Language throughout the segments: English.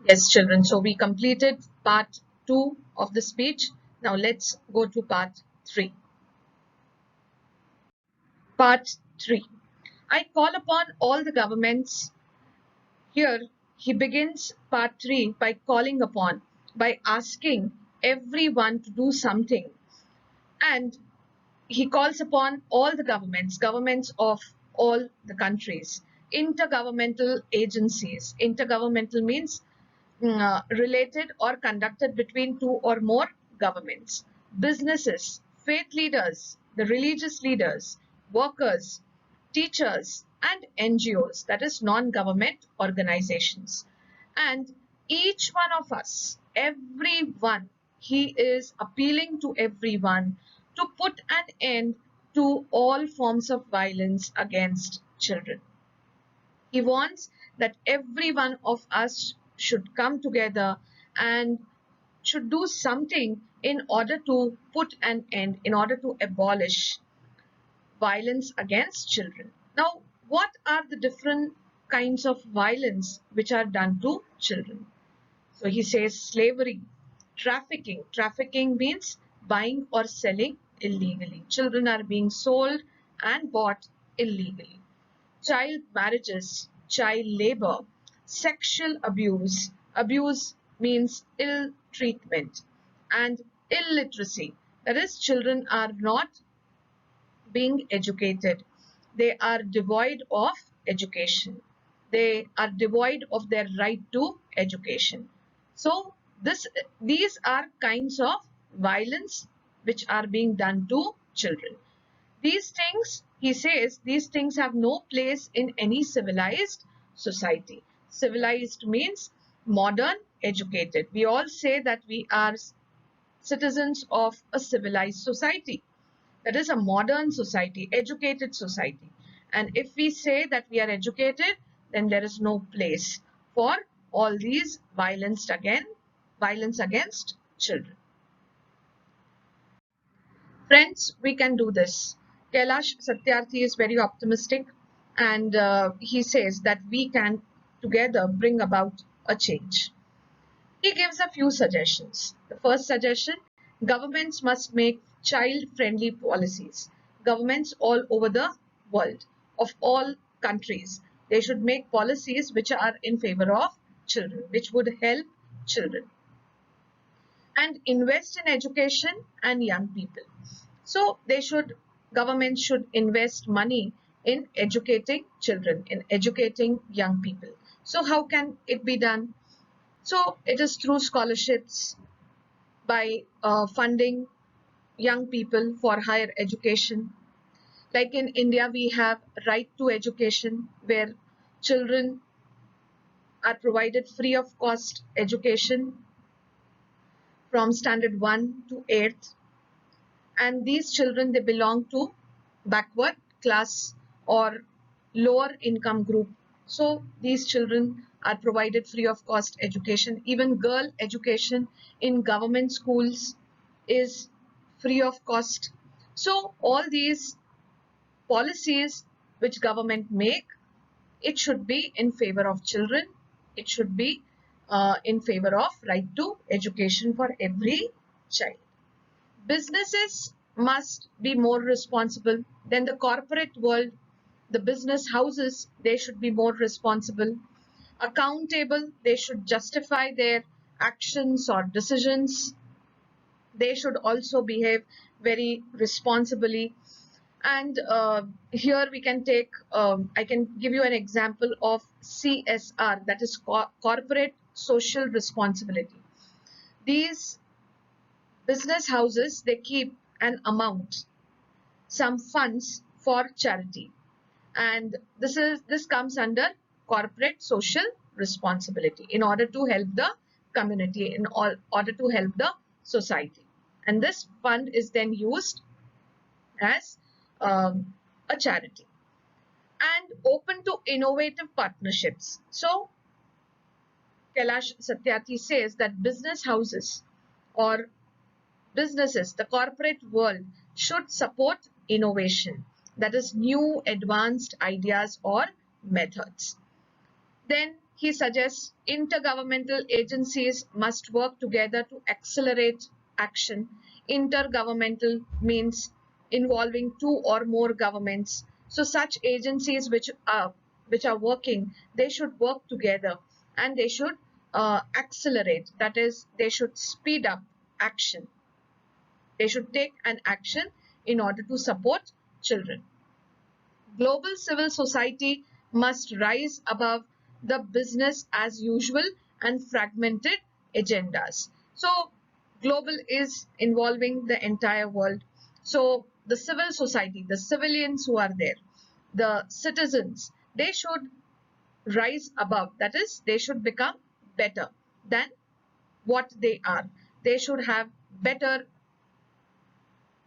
Yes, children. So we completed part 2 of the speech. Now let's go to part 3. Part 3. I call upon all the governments. Here he begins part 3 by calling upon, by asking everyone to do something. And he calls upon all the governments of all the countries, intergovernmental agencies. Intergovernmental means related or conducted between two or more governments, businesses, faith leaders, the religious leaders, workers, teachers, and NGOs, that is, non government organizations. And each one of us, everyone, he is appealing to everyone to put an end to all forms of violence against children. He wants that every one of us should come together and should do something in order to put an end, in order to abolish violence against children. Now, what are the different kinds of violence which are done to children? So he says slavery, trafficking. Trafficking means buying or selling illegally. Children are being sold and bought illegally. Child marriages, child labor, sexual abuse. Abuse means ill treatment, and illiteracy. That is, children are not being educated. They are devoid of education. They are devoid of their right to education. So these are kinds of violence which are being done to children. These things, he says, these things have no place in any civilized society. Civilized means modern, educated. We all say that we are citizens of a civilized society. That is a modern society, educated society. And if we say that we are educated, then there is no place for all these violence against children. Friends, we can do this. Kailash Satyarthi is very optimistic, and he says that we can together bring about a change. He gives a few suggestions. The first suggestion: governments must make child friendly policies. Governments all over the world, of all countries, they should make policies which are in favor of children, which would help children, and invest in education and young people. So governments should invest money in educating children, in educating young people. So how can it be done? So it is through scholarships, by funding young people for higher education. Like in India, we have right to education, where children are provided free of cost education from standard 1 to 8th. And these children, they belong to backward class or lower income group. So these children are provided free of cost education. Even girl education in government schools is free of cost. So all these policies which government make, it should be in favor of children. It should be in favor of right to education for every child. Businesses must be more responsible than the corporate world. The business houses, they should be more responsible, accountable. They should justify their actions or decisions. They should also behave very responsibly. And here we can take, I can give you an example of CSR, that is corporate social responsibility. These business houses, they keep an amount, some funds for charity, and this comes under corporate social responsibility, in order to help the community, in order to help the society. And this fund is then used as a charity. And open to innovative partnerships. So Kailash Satyarthi says that business houses or businesses, the corporate world, should support innovation, that is, new advanced ideas or methods. Then he suggests intergovernmental agencies must work together to accelerate action. Intergovernmental means involving two or more governments. So such agencies which are working, they should work together and they should accelerate. That is, they should speed up action. They should take an action in order to support children. Global civil society must rise above the business as usual and fragmented agendas. So, global is involving the entire world. So, the civil society, the civilians who are there, the citizens, they should rise above. That is, they should become better than what they are. They should have better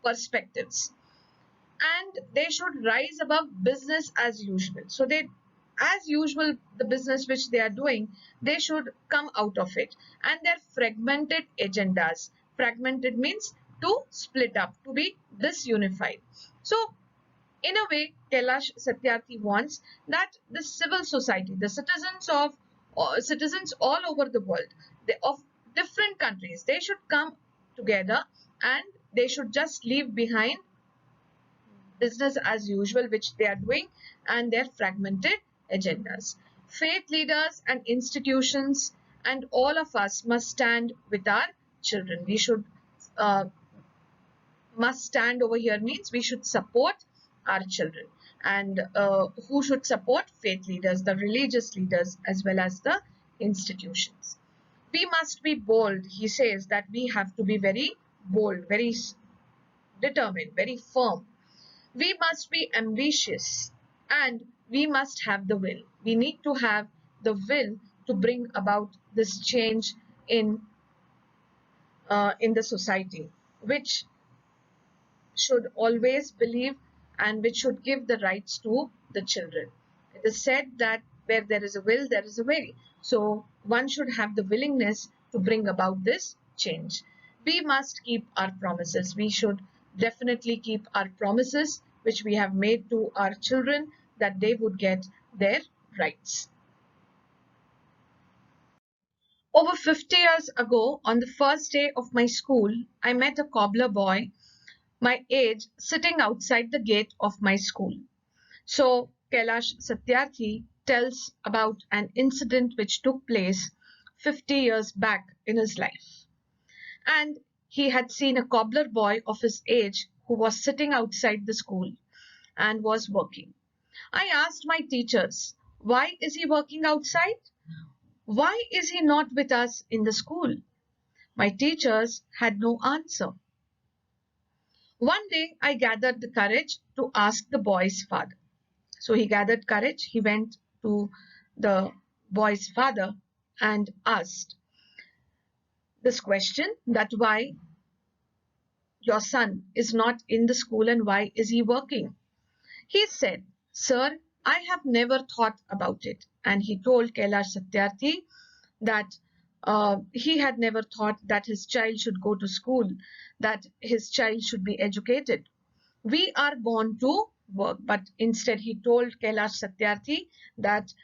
perspectives and they should rise above business as usual. So they, as usual, the business which they are doing, they should come out of it. And their fragmented agendas, fragmented means to split up, to be disunified. So in a way, Kailash Satyarthi wants that the civil society, the citizens all over the world, of different countries, they should come together and they should just leave behind business as usual which they are doing and their fragmented agendas. Faith leaders and institutions and all of us must stand with our children. We should must stand over here means we should support our children. And who should support? Faith leaders, the religious leaders, as well as the institutions. We must be bold. He says that we have to be very bold, very determined, very firm. We must be ambitious and we must have the will. We need to have the will to bring about this change in the society, which should always believe and which should give the rights to the children. It is said that where there is a will, there is a way. So one should have the willingness to bring about this change. We must keep our promises. We should definitely keep our promises which we have made to our children that they would get their rights. Over 50 years ago, on the first day of my school, I met a cobbler boy my age sitting outside the gate of my school. So Kailash Satyarthi tells about an incident which took place 50 years back in his life. And he had seen a cobbler boy of his age who was sitting outside the school and was working. I asked my teachers, why is he working outside? Why is he not with us in the school? My teachers had no answer. One day I gathered the courage to ask the boy's father. So he gathered courage, he went to the boy's father and asked this question, that why your son is not in the school and why is he working? He said, sir, I have never thought about it. And he told Kailash Satyarthi that he had never thought that his child should go to school, that his child should be educated. We are born to work, but instead he told Kailash Satyarthi that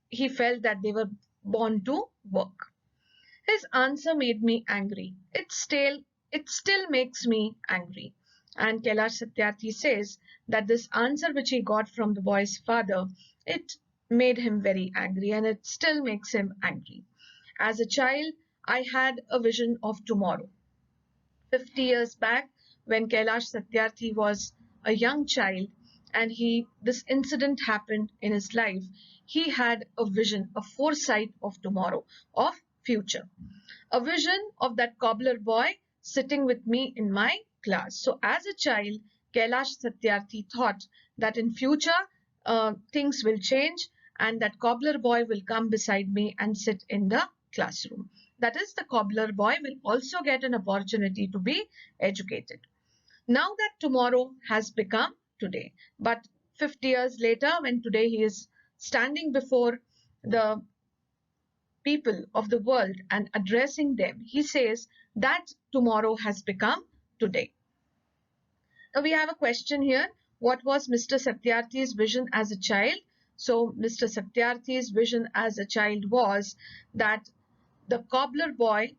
he felt that they were born to work. His answer made me angry. It still makes me angry. And Kailash Satyarthi says that this answer which he got from the boy's father, it made him very angry and it still makes him angry. As a child, I had a vision of tomorrow. 50 years back, when Kailash Satyarthi was a young child and this incident happened in his life, he had a vision, a foresight of tomorrow, of future. A vision of that cobbler boy sitting with me in my class. So as a child, Kailash Satyarthi thought that in future things will change and that cobbler boy will come beside me and sit in the classroom. That is, the cobbler boy will also get an opportunity to be educated. Now that tomorrow has become today, but 50 years later, when today he is standing before the people of the world and addressing them, he says that tomorrow has become today. Now we have a question here. What was Mr. Satyarthi's vision as a child? So Mr. Satyarthi's vision as a child was that the cobbler boy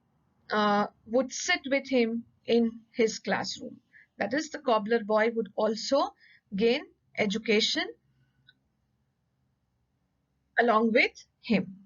would sit with him in his classroom. That is, the cobbler boy would also gain education along with him.